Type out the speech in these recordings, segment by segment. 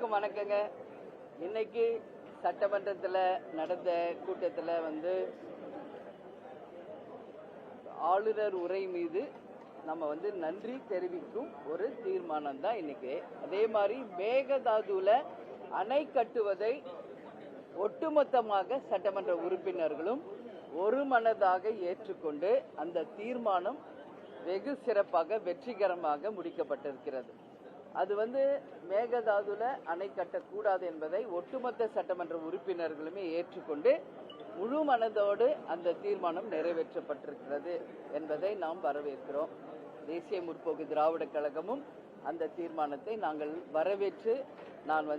எல்லாருக்கும் வணக்கங்க. இன்னைக்கு சட்டமன்றத்தில் நடந்த கூட்டத்தில் ஆளுநர் உரை மீது நம்ம நன்றி தெரிவிக்கும் ஒரு தீர்மானம் தான் இன்னைக்கு. அதே மாதிரி மேகதாதுல அணை கட்டுவதை ஒட்டுமொத்தமாக சட்டமன்ற உறுப்பினர்களும் ஒரு மனதாக ஏற்றுக்கொண்டு அந்த தீர்மானம் வெகு சிறப்பாக வெற்றிகரமாக முடிக்கப்பட்டிருக்கிறது. அது மேகதாதுல அணை கட்டக்கூடாது என்பதை ஒட்டுமொத்த சட்டமன்ற உறுப்பினர்களுமே ஏற்றுக்கொண்டு முழு மனதோடு அந்த தீர்மானம் நிறைவேற்றப்பட்டிருக்கிறது என்பதை நாம் வரவேற்கிறோம். தேசிய முற்போக்கு திராவிட கழகமும் அந்த தீர்மானத்தை நாங்கள் வரவேற்று நான்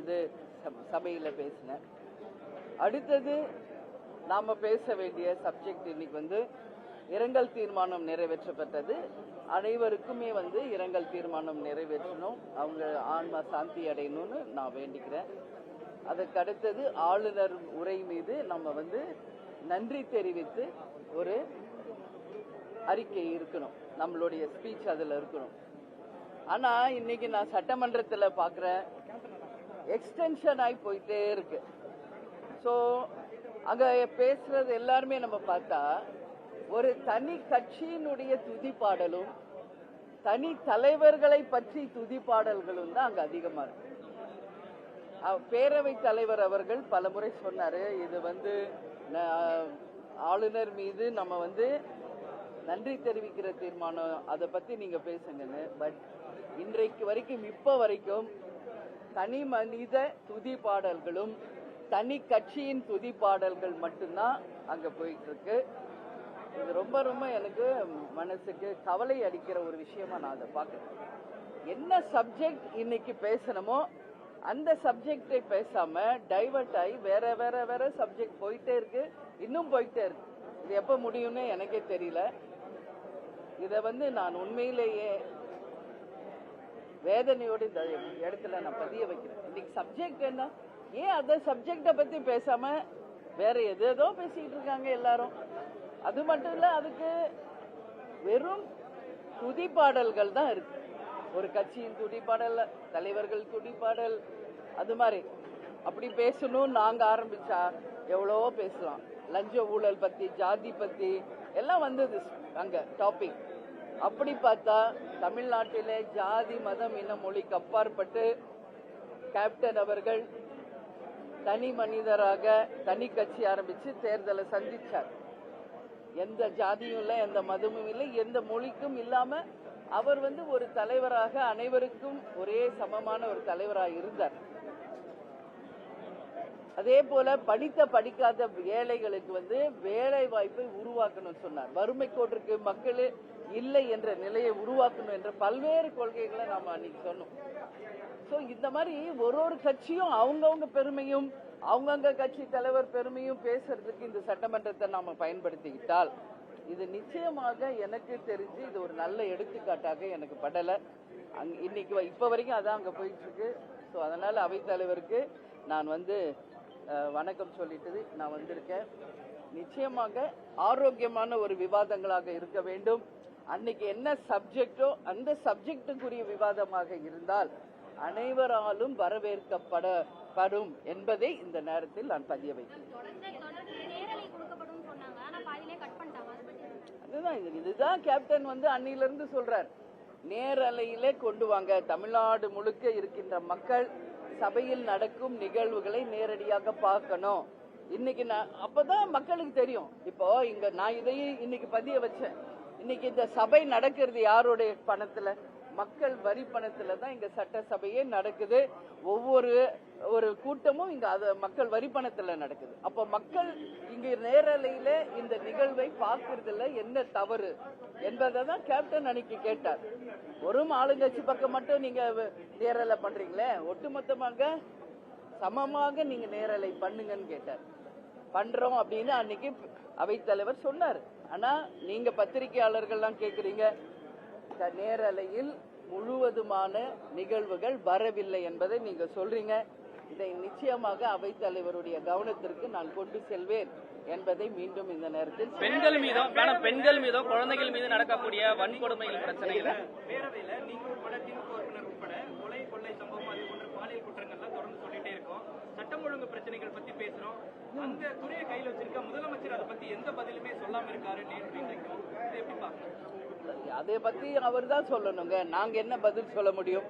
சபையில் பேசினேன். அடுத்தது நாம பேச வேண்டிய சப்ஜெக்ட் இன்னைக்கு இரங்கல் தீர்மானம் நிறைவேற்றப்பட்டது. அனைவருக்குமே இரங்கல் தீர்மானம் நிறைவேற்றணும், அவங்க ஆன்மா சாந்தி அடையணும்னு நான் வேண்டிக்கிறேன். அதற்கு அடுத்தது ஆளுநர் உரை மீது நம்ம நன்றி தெரிவித்து ஒரு அறிக்கை இருக்கணும், நம்மளுடைய ஸ்பீச் அதுல இருக்கணும். ஆனா இன்னைக்கு நான் சட்டமன்றத்தில் பார்க்கிறேன், எக்ஸ்டென்ஷன் ஆகி போயிட்டே இருக்கு. ஸோ அங்க பேசுறது எல்லாருமே நம்ம பார்த்தா ஒரு தனி கட்சியினுடைய துதிப்பாடலும் தனி தலைவர்களை பற்றி துதிப்பாடல்களும் தான் அங்க அதிகமா இருக்கு. பேரவைத் தலைவர் அவர்கள் பல முறை சொன்னாரு, இது ஆளுநர் மீது நம்ம நன்றி தெரிவிக்கிற தீர்மானம், அதை பத்தி நீங்க பேசுங்கன்னு. பட் இன்றைக்கு வரைக்கும் இப்ப வரைக்கும் தனி மனித துதிப்பாடல்களும் தனி கட்சியின் துதிப்பாடல்கள் மட்டும்தான் அங்க போயிட்டு இருக்கு. இது ரொம்ப ரொம்ப எனக்கு மனசுக்கு கவலை அளிக்கிற ஒரு விஷயமா நான் அதை பார்க்கிறேன். என்ன சப்ஜெக்ட் இன்னைக்கு பேசணுமோ அந்த சப்ஜெக்டை பேசாம டைவர்ட் ஆகி வேற வேற வேற சப்ஜெக்ட் போயிட்டே இருக்கு, இன்னும் போயிட்டே இருக்கு. இது எப்ப முடியும்னு எனக்கே தெரியல. இத நான் உண்மையிலேயே வேதனையோடு இந்த இடத்துல நான் பதிய வைக்கிறேன். இன்னைக்கு சப்ஜெக்ட் என்ன, ஏன் அந்த சப்ஜெக்ட பத்தி பேசாம வேற ஏதோ பேசிட்டு இருக்காங்க எல்லாரும். அது மட்டும் இல்ல, அதுக்கு வெறும் துதிப்பாடல்கள் தான் இருக்கு. ஒரு கட்சியின் துதிப்பாடல், தலைவர்கள் துதிப்பாடல், அது மாதிரி அப்படி பேசணும். நாங்க ஆரம்பிச்சா எவ்வளவோ பேசலாம். லஞ்ச ஊழல் பத்தி, ஜாதி பத்தி எல்லாம் வந்தது அங்க டாபிக். அப்படி பார்த்தா தமிழ்நாட்டிலே ஜாதி மதம் இன மொழிக்கு அப்பாற்பட்டு கேப்டன் அவர்கள் தனி மனிதராக தனி கட்சி ஆரம்பிச்சு தேர்தலை சந்திச்சார். எந்த ஜாதியும் இல்லை, எந்த மதமும் இல்லை, எந்த மொழிக்கும் இல்லாம அவர் ஒரு தலைவராக அனைவருக்கும் ஒரே சமமான ஒரு தலைவராக இருந்தார். அதே போல படித்த படிக்காத ஏழைகளுக்கு வேலை வாய்ப்பை உருவாக்கணும் சொன்னார். வறுமை கோட்டிற்கு மக்கள் இல்லை என்ற நிலையை உருவாக்கணும் என்ற பல்வேறு கொள்கைகளை நாம அன்னைக்கு சொன்னோம். சோ இந்த மாதிரி ஒரு கட்சியும் அவங்கவுங்க பெருமையும் அவங்கவுங்க கட்சி தலைவர் பெருமையும் பேசுறதுக்கு இந்த சட்டமன்றத்தை நாம பயன்படுத்திக்கிட்டால் இது நிச்சயமாக எனக்கு தெரிஞ்சு இது ஒரு நல்ல எடுத்துக்காட்டாக எனக்கு படல. இன்னைக்கு இப்ப வரைக்கும் அதான் அங்க போயிட்டு இருக்கு. ஸோ அதனால அவைத்தலைவருக்கு நான் வணக்கம் சொல்லிட்டு நான் வந்திருக்கேன். நிச்சயமாக ஆரோக்கியமான ஒரு விவாதங்களாக இருக்க வேண்டும். அன்னைக்கு என்ன சப்ஜெக்டோ அந்த சப்ஜெக்டுக்குரிய விவாதமாக இருந்தால் அனைவராலும் வரவேற்கப்படும் என்பதை இந்த நேரத்தில் நான் பதிய வைக்கிறேன். அதுதான் இதுதான் கேப்டன் அன்னிலிருந்து சொல்றார், நேரலையிலே கொண்டு வாங்க. தமிழ்நாடு முழுக்க இருக்கின்ற மக்கள் சபையில் நடக்கும் நிகழ்வுகளை நேரடியாக பார்க்கணும். இன்னைக்கு அப்பதான் மக்களுக்கு தெரியும். இப்போ இங்க நான் இதையும் இன்னைக்கு பதிய வச்சேன். இன்னைக்கு இந்த சபை நடக்கிறது யாருடைய பணத்துல? மக்கள் வரி பணத்துல தான் இங்க சட்டசபையே நடக்குது. ஒவ்வொரு கூட்டமும் இங்க மக்கள் வரி பணத்துல நடக்குது. அப்ப மக்கள் இங்க நேரலையில இந்த நிகழ்வை பார்க்கறதுல என்ன தவறு என்பதை தான் கேப்டன் அன்னைக்கு கேட்டார். ஒரு ஆளுங்கட்சி பக்கம் மட்டும் நீங்க நேரலை பண்றீங்களே, ஒட்டுமொத்தமாக சமமாக நீங்க நேரலை பண்ணுங்கன்னு கேட்டார். பண்றோம் அப்படின்னு அன்னைக்கு அவைத்தலைவர் சொன்னார். ஆனா நீங்க பத்திரிகையாளர்கள்லாம் கேக்குறீங்க, நேரலையில் முழுவதுமான நிகழ்வுகள் வரவில்லை என்பதை நீங்க சொல்றீங்க. இதை நிச்சயமாக அவைத்தலைவருடைய கவனத்திற்கு நான் கொண்டு செல்வேன் என்பதை மீண்டும் இந்த நேரத்தில் பெண்கள் மீதோ குழந்தைகள் மீது நடக்கக்கூடிய வன்கொடுமைகள் பிரச்சனைகள் பேரவையில் நீங்க உட்பட திமுக உறுப்பினர் உட்பட கொலை கொள்ளை சம்பவம் அது போன்ற பாலியல் குற்றங்கள்லாம் தொடர்ந்து ஊரடங்கு பிரச்சனைகள் பத்தி பேசுறோம். அந்த துறையை கையில் வச்சிருக்க முதலமைச்சர் அதை பத்தி எந்த பதிலுமே சொல்லாம இருக்காரு நேற்று இன்றைக்கும். இதை எப்படி பாக்குறீங்க? அதை பத்தி அவர் தான் சொல்லணுங்க. நாங்க என்ன பதில் சொல்ல முடியும்?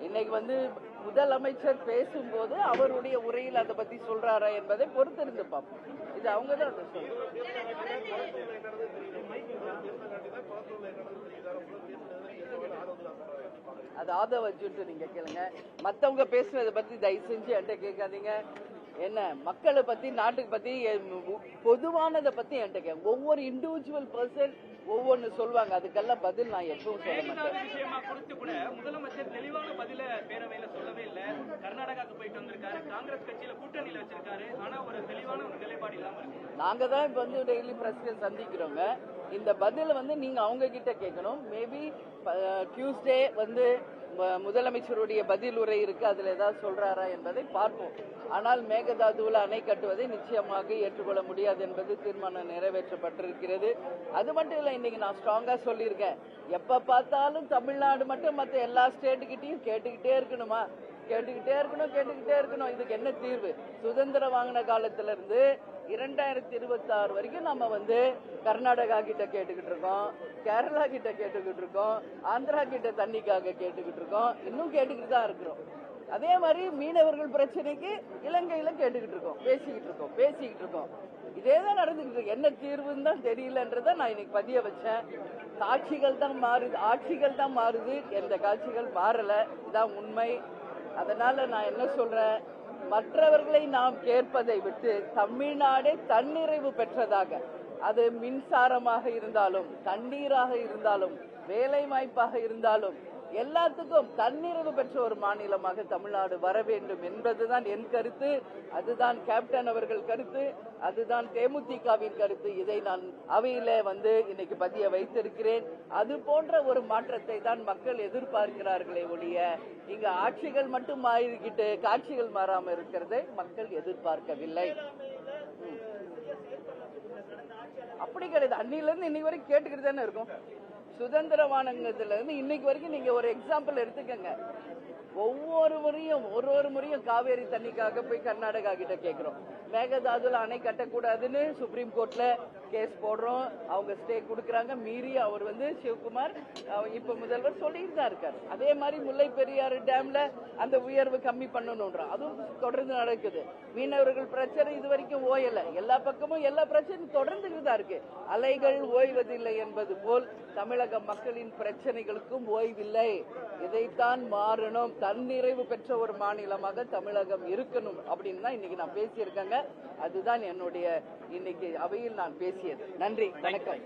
இன்னைக்கு முதலமைச்சர் பேசும்போது அவருடைய உரையில் அதை பத்தி சொல்றாரா என்பதை பொறுத்திருந்து பார்ப்போம். இது அவங்க தான் அதை சொல்லணும். அது ஆதவ வச்சுட்டு நீங்க கேளுங்க. மத்தவங்க பேசுறதை பத்தி தயவு செஞ்சு என்கிட்ட கேட்காதீங்க. என்ன மக்களை பத்தி நாட்டுக்கு பத்தி பொதுவானதை பத்தி என்கிட்ட கேட்க. ஒவ்வொரு இண்டிவிஜுவல் பர்சன் ஒவ்வொன்னு சொல்லுவாங்க. அதுக்கெல்லாம் பதில் நான் எப்பவும் சொல்ல மாட்டேன். விஷயமா கொடுத்து கூட முதலமைச்சர் தெளிவான பதில பேரவையில சொல்லவே இல்லை. கர்நாடகாவுக்கு போயிட்டு வந்திருக்காரு, காங்கிரஸ் கட்சியில கூட்டணியில வச்சிருக்காரு. ஆனா ஒரு தெளிவான ஒரு நிலைப்பாடு இல்லாம இருக்கு. நாங்க தான் இப்ப டெய்லி பிரஸ் சந்திக்கிறோங்க. இந்த பதில நீங்க அவங்க கிட்ட கேட்கணும். மேபி டியூஸ்டே முதலமைச்சருடைய பதில் உரை இருக்கு, அதுல ஏதாவது சொல்றாரா என்பதை பார்ப்போம். ஆனால் மேகதாதுவில் அணை கட்டுவதை நிச்சயமாக ஏற்றுக்கொள்ள முடியாது என்பது தீர்மானம் நிறைவேற்றப்பட்டிருக்கிறது. அது மட்டும் இல்ல, இன்னைக்கு நான் ஸ்ட்ராங்கா சொல்லியிருக்கேன். எப்ப பார்த்தாலும் தமிழ்நாடு மட்டும் மற்ற எல்லா ஸ்டேட்டுக்கிட்டையும் கேட்டுக்கிட்டே இருக்கணுமா? கேட்டுக்கிட்டே இருக்கணும். இதுக்கு என்ன தீர்வு? சுதந்திரம் வாங்கின காலத்துல இருந்து 2026 வரைக்கும் நம்ம கர்நாடகா கிட்ட கேட்டுக்கிட்டு இருக்கோம், கேரளா கிட்ட கேட்டுக்கிட்டு இருக்கோம், ஆந்திரா கிட்ட தண்ணிக்காக கேட்டுக்கிட்டு இருக்கோம், இன்னும் கேட்டுக்கிட்டு தான் இருக்கிறோம். அதே மாதிரி மீனவர்கள் பிரச்சனைக்கு இலங்கையில கேட்டுக்கிட்டு இருக்கோம், பேசிக்கிட்டு இருக்கோம். இதேதான் நடந்துகிட்டு இருக்கு. என்ன தீர்வுன்னு தான் தெரியலன்றத நான் இன்னைக்கு பதிய வச்சேன். ஆட்சிகள் தான் மாறுது, எந்த காட்சிகள் மாறல. இதான் உண்மை. அதனால நான் என்ன சொல்றேன், மற்றவர்களை நாம் கேட்பதை விட்டு தமிழ்நாடே தன்னிறைவு பெற்றதாக, அது மின்சாரமாக இருந்தாலும், தண்ணீராக இருந்தாலும், வேலை வாய்ப்பாக இருந்தாலும், எல்லாத்துக்கும் தன்னிறைவு பெற்ற ஒரு மாநிலமாக தமிழ்நாடு வர வேண்டும் என்பதுதான் என் கருத்து. அதுதான் கேப்டன் அவர்கள் கருத்து, அதுதான் தேமுதிகவின் கருத்து. இதை நான் அவையில இன்னைக்கு பதிய வைத்திருக்கிறேன். அது போன்ற ஒரு மாற்றத்தை தான் மக்கள் எதிர்பார்க்கிறார்களே ஒழிய இங்க ஆட்சிகள் மட்டும் மாறிக்கிட்டு காட்சிகள் மாறாம இருக்கிறதை மக்கள் எதிர்பார்க்கவில்லை. அப்படி கிடையாது. அன்னில இருந்து இன்னைக்கு வரைக்கும் கேட்டுக்கிட்டு தானே இருக்கும். சுதந்திரமானதுல இருந்து இன்னைக்கு வரைக்கும் நீங்க ஒரு எக்ஸாம்பிள் எடுத்துக்கங்க. ஒவ்வொரு முறையும் காவேரி தண்ணிக்காக போய் கர்நாடகா கிட்ட கேட்கிறோம். மேகதாதுல அணை கட்டக்கூடாதுன்னு சுப்ரீம் கோர்ட்ல கேஸ் போடுறோம். அவங்க ஸ்டே கொடுக்கறாங்க. மீறி அவர் சிவகுமார் இப்ப முதல்வர் சொல்லிட்டு தான் இருக்காரு. அதே மாதிரி முல்லை பெரியாறு டேம்ல அந்த உயர்வு கம்மி பண்ணணும்ன்றோம். அதுவும் தொடர்ந்து நடக்குது. மீனவர்கள் பிரச்சனை இது வரைக்கும் ஓயல. எல்லா பக்கமும் எல்லா பிரச்சனையும் தொடர்ந்துட்டு தான் இருக்கு. அலைகள் ஓய்வதில்லை என்பது போல் தமிழக மக்களின் பிரச்சனைகளுக்கும் ஓய்வில்லை. இதைத்தான் மாறணும். தன்னிறைவு பெற்ற ஒரு மாநிலமாக தமிழகம் இருக்கணும் அப்படின்னு தான் இன்னைக்கு நான் பேசியிருக்கேங்க. அதுதான் என்னுடைய இன்னைக்கு அவையில் நான் பேசியது. நன்றி, வணக்கம்.